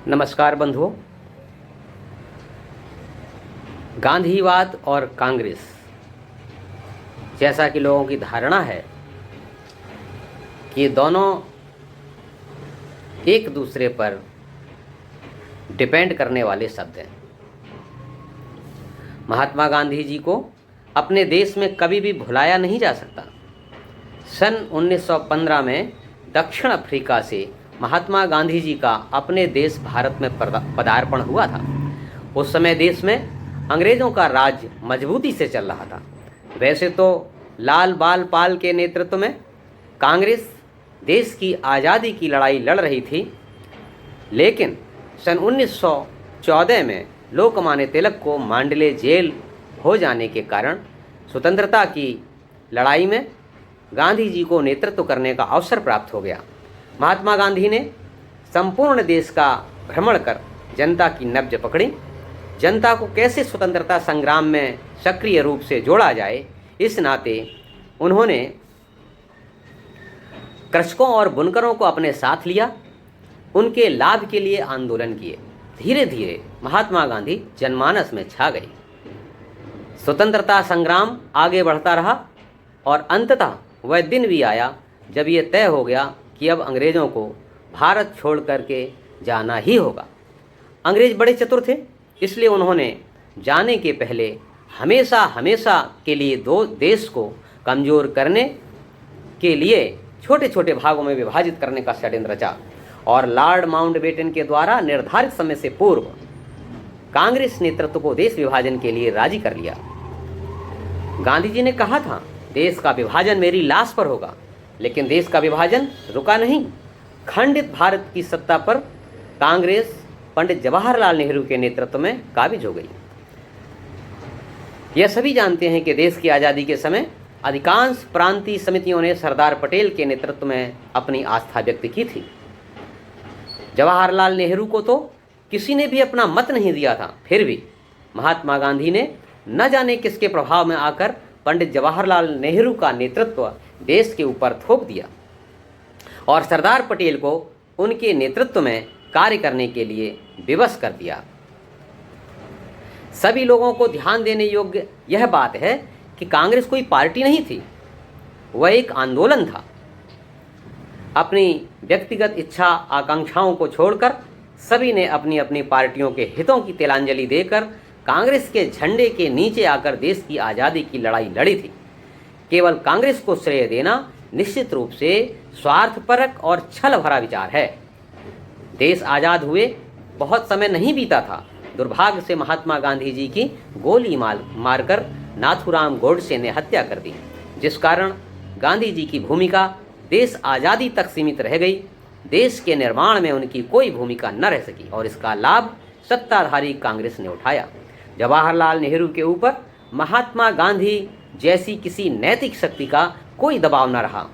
नमस्कार बंधुओं। गांधीवाद और कांग्रेस, जैसा कि लोगों की धारणा है कि ये दोनों एक दूसरे पर डिपेंड करने वाले शब्द हैं। महात्मा गांधी जी को अपने देश में कभी भी भुलाया नहीं जा सकता। सन 1915 में दक्षिण अफ्रीका से महात्मा गांधी जी का अपने देश भारत में पदार्पण हुआ था। उस समय देश में अंग्रेज़ों का राज मजबूती से चल रहा था। वैसे तो लाल बाल पाल के नेतृत्व में कांग्रेस देश की आज़ादी की लड़ाई लड़ रही थी, लेकिन सन 1914 में लोकमान्य तिलक को मांडले जेल हो जाने के कारण स्वतंत्रता की लड़ाई में गांधी जी को नेतृत्व करने का अवसर प्राप्त हो गया। महात्मा गांधी ने संपूर्ण देश का भ्रमण कर जनता की नब्ज पकड़ी। जनता को कैसे स्वतंत्रता संग्राम में सक्रिय रूप से जोड़ा जाए, इस नाते उन्होंने कृषकों और बुनकरों को अपने साथ लिया, उनके लाभ के लिए आंदोलन किए। धीरे धीरे महात्मा गांधी जनमानस में छा गए। स्वतंत्रता संग्राम आगे बढ़ता रहा और अंततः वह दिन भी आया जब ये तय हो गया कि अब अंग्रेज़ों को भारत छोड़ करके जाना ही होगा। अंग्रेज़ बड़े चतुर थे, इसलिए उन्होंने जाने के पहले हमेशा हमेशा के लिए दो देश को कमज़ोर करने के लिए छोटे छोटे भागों में विभाजित करने का षड्यंत्र रचा और लॉर्ड माउंटबेटन के द्वारा निर्धारित समय से पूर्व कांग्रेस नेतृत्व को देश विभाजन के लिए राजी कर लिया। गांधी जी ने कहा था, देश का विभाजन मेरी लाश पर होगा, लेकिन देश का विभाजन रुका नहीं। खंडित भारत की सत्ता पर कांग्रेस पंडित जवाहरलाल नेहरू के नेतृत्व में काबिज हो गई। यह सभी जानते हैं कि देश की आज़ादी के समय अधिकांश प्रांतीय समितियों ने सरदार पटेल के नेतृत्व में अपनी आस्था व्यक्त की थी। जवाहरलाल नेहरू को तो किसी ने भी अपना मत नहीं दिया था, फिर भी महात्मा गांधी ने न जाने किसके प्रभाव में आकर पंडित जवाहरलाल नेहरू का नेतृत्व देश के ऊपर थोप दिया और सरदार पटेल को उनके नेतृत्व में कार्य करने के लिए विवश कर दिया। सभी लोगों को ध्यान देने योग्य यह बात है कि कांग्रेस कोई पार्टी नहीं थी, वह एक आंदोलन था। अपनी व्यक्तिगत इच्छा आकांक्षाओं को छोड़कर सभी ने अपनी अपनी पार्टियों के हितों की तिलांजलि देकर कांग्रेस के झंडे के नीचे आकर देश की आज़ादी की लड़ाई लड़ी थी। केवल कांग्रेस को श्रेय देना निश्चित रूप से स्वार्थपरक और छल भरा विचार है। देश आज़ाद हुए बहुत समय नहीं बीता था, दुर्भाग्य से महात्मा गांधी जी की गोली मारकर नाथूराम गोडसे ने हत्या कर दी, जिस कारण गांधी जी की भूमिका देश आज़ादी तक सीमित रह गई। देश के निर्माण में उनकी कोई भूमिका न रह सकी और इसका लाभ सत्ताधारी कांग्रेस ने उठाया। जवाहरलाल नेहरू के ऊपर महात्मा गांधी जैसी किसी नैतिक शक्ति का कोई दबाव न रहा।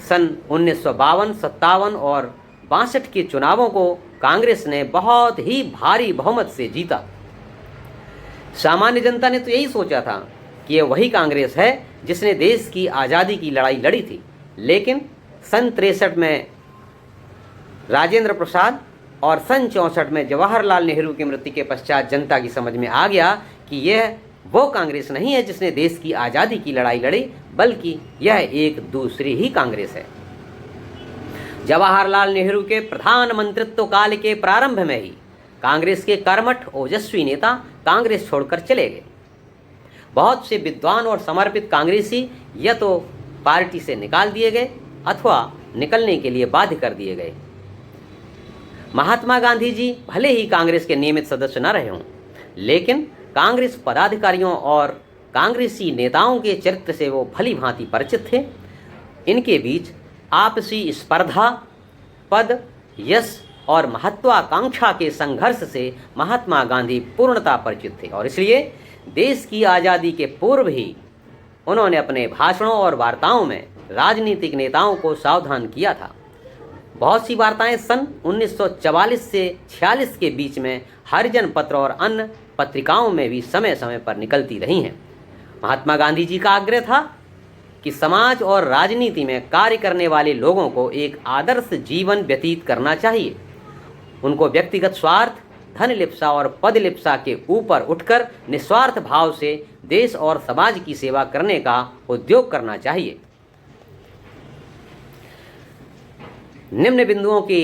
सन 1952, 57 और 62 के चुनावों को कांग्रेस ने बहुत ही भारी बहुमत से जीता। सामान्य जनता ने तो यही सोचा था कि यह वही कांग्रेस है जिसने देश की आज़ादी की लड़ाई लड़ी थी, लेकिन सन 63 में राजेंद्र प्रसाद और सन 64 में जवाहरलाल नेहरू की मृत्यु के पश्चात जनता की समझ में आ गया कि यह वो कांग्रेस नहीं है जिसने देश की आज़ादी की लड़ाई लड़ी, बल्कि यह एक दूसरी ही कांग्रेस है। जवाहरलाल नेहरू के प्रधानमंत्रित्व काल के प्रारंभ में ही कांग्रेस के कर्मठ ओजस्वी नेता कांग्रेस छोड़कर चले गए। बहुत से विद्वान और समर्पित कांग्रेसी या तो पार्टी से निकाल दिए गए अथवा निकलने के लिए बाध्य कर दिए गए। महात्मा गांधी जी भले ही कांग्रेस के नियमित सदस्य न रहे हों, लेकिन कांग्रेस पदाधिकारियों और कांग्रेसी नेताओं के चरित्र से वो भली भांति परिचित थे। इनके बीच आपसी स्पर्धा, पद, यश और महत्वाकांक्षा के संघर्ष से महात्मा गांधी पूर्णतः परिचित थे और इसलिए देश की आज़ादी के पूर्व ही उन्होंने अपने भाषणों और वार्ताओं में राजनीतिक नेताओं को सावधान किया था। बहुत सी वार्ताएं सन 1944 से 46 के बीच में हरिजन पत्र और अन्य पत्रिकाओं में भी समय समय पर निकलती रही हैं। महात्मा गांधी जी का आग्रह था कि समाज और राजनीति में कार्य करने वाले लोगों को एक आदर्श जीवन व्यतीत करना चाहिए उनको व्यक्तिगत स्वार्थ, धन लिप्सा और पद लिप्सा के ऊपर उठकर निस्वार्थ भाव से देश और समाज की सेवा करने का उद्योग करना चाहिए। निम्न बिंदुओं की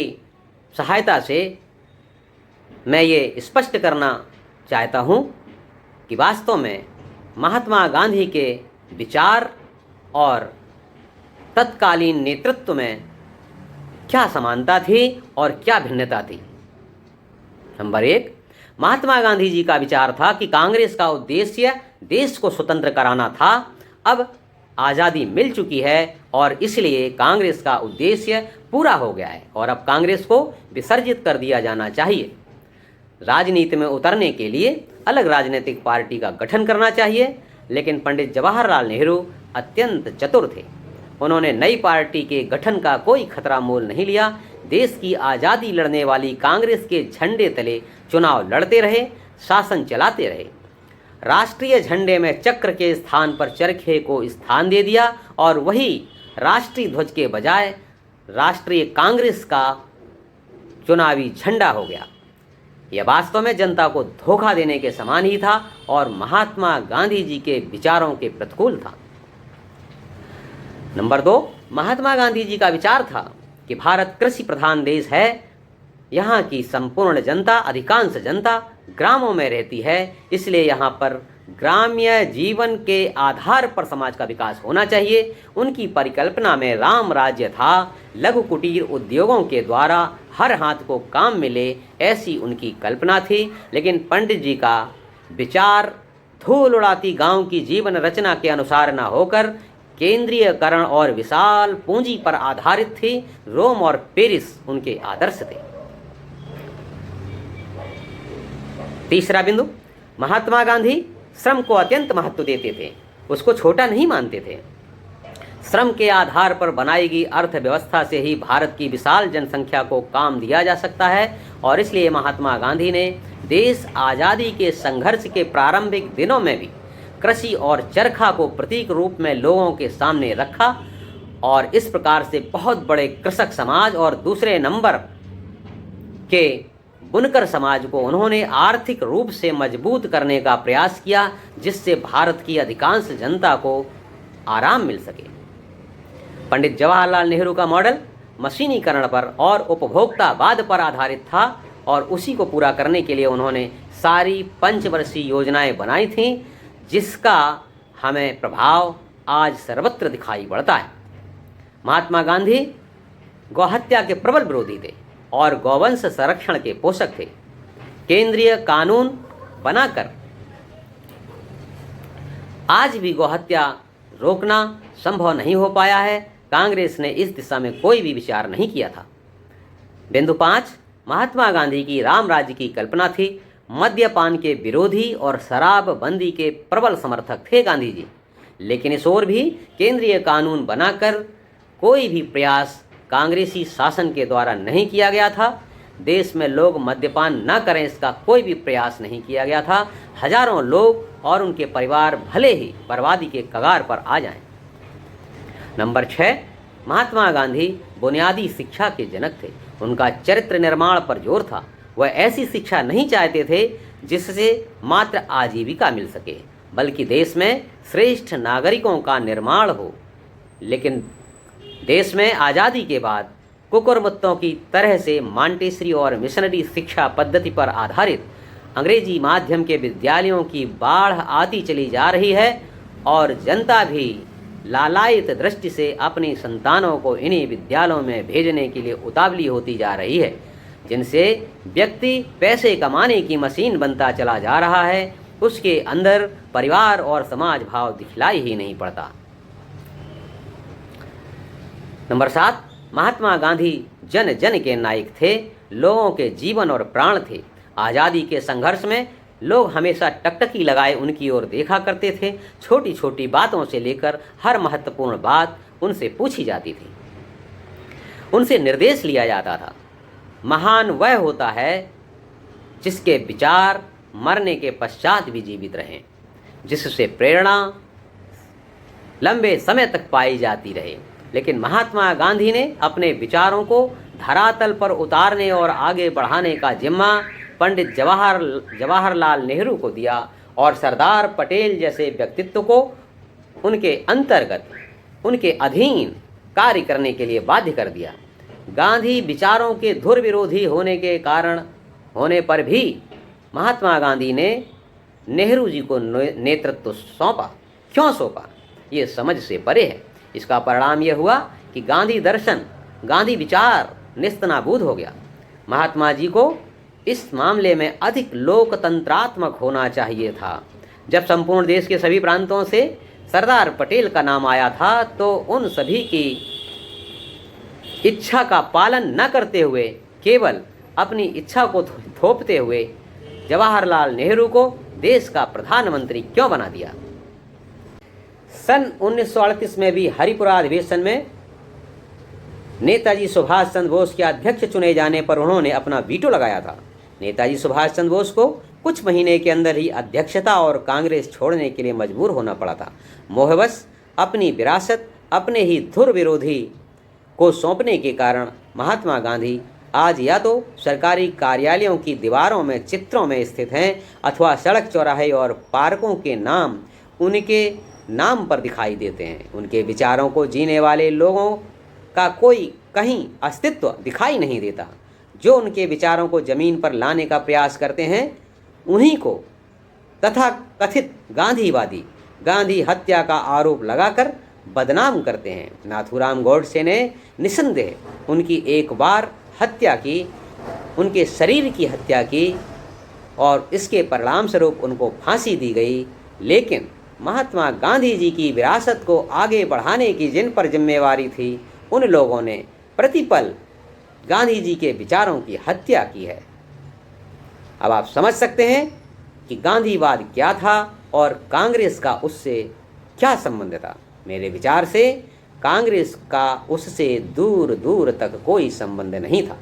सहायता से मैं ये स्पष्ट करना चाहता हूँ कि वास्तव में महात्मा गांधी के विचार और तत्कालीन नेतृत्व में क्या समानता थी और क्या भिन्नता थी। नंबर 1, महात्मा गांधी जी का विचार था कि कांग्रेस का उद्देश्य देश को स्वतंत्र कराना था। अब आज़ादी मिल चुकी है और इसलिए कांग्रेस का उद्देश्य पूरा हो गया है और अब कांग्रेस को विसर्जित कर दिया जाना चाहिए। राजनीति में उतरने के लिए अलग राजनीतिक पार्टी का गठन करना चाहिए। लेकिन पंडित जवाहरलाल नेहरू अत्यंत चतुर थे। उन्होंने नई पार्टी के गठन का कोई खतरा मोल नहीं लिया। देश की आज़ादी लड़ने वाली कांग्रेस के झंडे तले चुनाव लड़ते रहे, शासन चलाते रहे। राष्ट्रीय झंडे में चक्र के स्थान पर चरखे को स्थान दे दिया और वही राष्ट्रीय ध्वज के बजाय राष्ट्रीय कांग्रेस का चुनावी झंडा हो गया। यह वास्तव में जनता को धोखा देने के समान ही था और महात्मा गांधी जी के विचारों के प्रतिकूल था। नंबर 2, महात्मा गांधी जी का विचार था कि भारत कृषि प्रधान देश है। यहाँ की संपूर्ण जनता, अधिकांश जनता ग्रामों में रहती है, इसलिए यहाँ पर ग्राम्य जीवन के आधार पर समाज का विकास होना चाहिए। उनकी परिकल्पना में राम राज्य था। लघु कुटीर उद्योगों के द्वारा हर हाथ को काम मिले, ऐसी उनकी कल्पना थी। लेकिन पंडित जी का विचार धूल उड़ाती गांव की जीवन रचना के अनुसार न होकर केंद्रीयकरण और विशाल पूंजी पर आधारित थी। रोम और पेरिस उनके आदर्श थे। तीसरा बिंदु, महात्मा गांधी श्रम को अत्यंत महत्व देते थे, उसको छोटा नहीं मानते थे। श्रम के आधार पर बनाई गई अर्थव्यवस्था से ही भारत की विशाल जनसंख्या को काम दिया जा सकता है और इसलिए महात्मा गांधी ने देश आज़ादी के संघर्ष के प्रारंभिक दिनों में भी कृषि और चरखा को प्रतीक रूप में लोगों के सामने रखा और इस प्रकार से बहुत बड़े कृषक समाज और दूसरे नंबर के बुनकर समाज को उन्होंने आर्थिक रूप से मजबूत करने का प्रयास किया, जिससे भारत की अधिकांश जनता को आराम मिल सके। पंडित जवाहरलाल नेहरू का मॉडल मशीनीकरण पर और उपभोक्तावाद पर आधारित था और उसी को पूरा करने के लिए उन्होंने सारी पंचवर्षीय योजनाएं बनाई थीं, जिसका हमें प्रभाव आज सर्वत्र दिखाई पड़ता है। महात्मा गांधी गौहत्या के प्रबल विरोधी थे और गौवंश संरक्षण के पोषक थे। केंद्रीय कानून बनाकर आज भी गौहत्या रोकना संभव नहीं हो पाया है। कांग्रेस ने इस दिशा में कोई भी विचार नहीं किया था। बिंदु 5, महात्मा गांधी की राम राज्य की कल्पना थी। मद्यपान के विरोधी और शराबबंदी के प्रबल समर्थक थे गांधी जी, लेकिन इस ओर भी केंद्रीय कानून बनाकर कोई भी प्रयास कांग्रेसी शासन के द्वारा नहीं किया गया था। देश में लोग मद्यपान न करें, इसका कोई भी प्रयास नहीं किया गया था। हजारों लोग और उनके परिवार भले ही बर्बादी के कगार पर आ जाएं। नंबर 6, महात्मा गांधी बुनियादी शिक्षा के जनक थे। उनका चरित्र निर्माण पर जोर था। वह ऐसी शिक्षा नहीं चाहते थे जिससे मात्र आजीविका मिल सके, बल्कि देश में श्रेष्ठ नागरिकों का निर्माण हो। लेकिन देश में आज़ादी के बाद कुकुरमुत्तों की तरह से मांटेसरी और मिशनरी शिक्षा पद्धति पर आधारित अंग्रेजी माध्यम के विद्यालयों की बाढ़ आती चली जा रही है और जनता भी लालायित दृष्टि से अपनी संतानों को इन्हीं विद्यालयों में भेजने के लिए उतावली होती जा रही है, जिनसे व्यक्ति पैसे कमाने की मशीन बनता चला जा रहा है। उसके अंदर परिवार और समाज भाव दिखलाई ही नहीं पड़ता। नंबर 7, महात्मा गांधी जन जन के नायक थे, लोगों के जीवन और प्राण थे। आज़ादी के संघर्ष में लोग हमेशा टकटकी लगाए उनकी ओर देखा करते थे। छोटी छोटी बातों से लेकर हर महत्वपूर्ण बात उनसे पूछी जाती थी, उनसे निर्देश लिया जाता था। महान वह होता है जिसके विचार मरने के पश्चात भी जीवित रहें, जिससे प्रेरणा लंबे समय तक पाई जाती रहे। लेकिन महात्मा गांधी ने अपने विचारों को धरातल पर उतारने और आगे बढ़ाने का जिम्मा पंडित जवाहरलाल नेहरू को दिया और सरदार पटेल जैसे व्यक्तित्व को उनके अंतर्गत, उनके अधीन कार्य करने के लिए बाध्य कर दिया। गांधी विचारों के धुर विरोधी होने पर भी महात्मा गांधी ने नेहरू जी को नेतृत्व सौंपा। क्यों सौंपा, ये समझ से परे है। इसका परिणाम यह हुआ कि गांधी दर्शन, गांधी विचार निस्तनाबूद हो गया। महात्मा जी को इस मामले में अधिक लोकतंत्रात्मक होना चाहिए था। जब संपूर्ण देश के सभी प्रांतों से सरदार पटेल का नाम आया था तो उन सभी की इच्छा का पालन न करते हुए केवल अपनी इच्छा को थोपते हुए जवाहरलाल नेहरू को देश का प्रधानमंत्री क्यों बना दिया। सन 1938 में भी हरिपुरा अधिवेशन में नेताजी सुभाष चंद्र बोस के अध्यक्ष चुने जाने पर उन्होंने अपना वीटो लगाया था। नेताजी सुभाष चंद्र बोस को कुछ महीने के अंदर ही अध्यक्षता और कांग्रेस छोड़ने के लिए मजबूर होना पड़ा था। मोहवश अपनी विरासत अपने ही धुर विरोधी को सौंपने के कारण महात्मा गांधी आज या तो सरकारी कार्यालयों की दीवारों में चित्रों में स्थित हैं अथवा सड़क चौराहे और पार्कों के नाम उनके नाम पर दिखाई देते हैं। उनके विचारों को जीने वाले लोगों का कोई कहीं अस्तित्व दिखाई नहीं देता। जो उनके विचारों को जमीन पर लाने का प्रयास करते हैं उन्हीं को तथा कथित गांधीवादी गांधी हत्या का आरोप लगाकर बदनाम करते हैं। नाथूराम गोडसे ने निस्संदेह उनकी एक बार हत्या की, उनके शरीर की हत्या की और इसके परिणाम स्वरूप उनको फांसी दी गई। लेकिन महात्मा गांधी जी की विरासत को आगे बढ़ाने की जिन पर जिम्मेवारी थी उन लोगों ने प्रतिपल गांधी जी के विचारों की हत्या की है। अब आप समझ सकते हैं कि गांधीवाद क्या था और कांग्रेस का उससे क्या संबंध था। मेरे विचार से कांग्रेस का उससे दूर दूर तक कोई संबंध नहीं था।